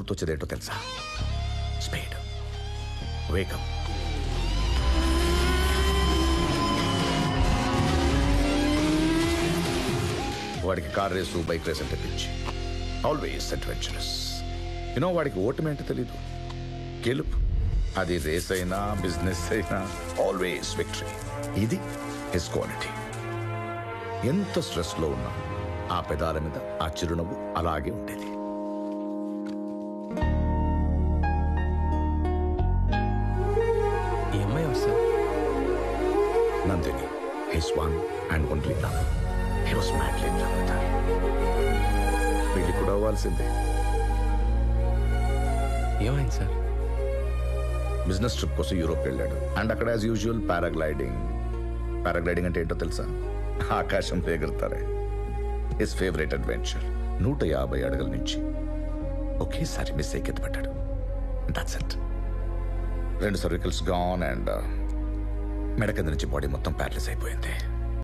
గుర్తొచ్చేదేంటో తెలుసా? స్పీడ్, వేగం. వాడికి కార్ రేసు, బైక్ రేస్ అంటే పిచ్చి. Always adventurous. వాడికి ఓటమి అంటే తెలీదు, గెలుపు. అది రేస్ అయినా బిజినెస్ అయినా ఆల్వేస్ విక్టరీ. ఇది హిస్ క్వాలిటీ. ఎంత స్ట్రెస్లో ఉన్నా ఆ పెదాల మీద ఆ చిరునవ్వు అలాగే ఉండేది. Nandini, his one and only love. He was madly in love with her. పెళ్లి కూడా అవ్వాల్సిందే. ఏమైంది సార్? బిజినెస్ ట్రిప్ కోసం యూరోప్ వెళ్ళాడు. అండ్ అక్కడ యాజ్ యూజువల్ పారాగ్లైడింగ్. పారాగ్లైడింగ్ అంటే ఏంటో తెలుసా? ఆకాశంలో ఎగురుతారే. His favourite adventure. 150 అడుగుల నుంచి ఒకేసారి మిస్ అయ్యి పడ్డాడు. That's it. 2 సర్వికల్స్ గాన్ అండ్ మెడ కింద నుంచి బాడీ మొత్తం ప్యారలైజ్ అయిపోయింది.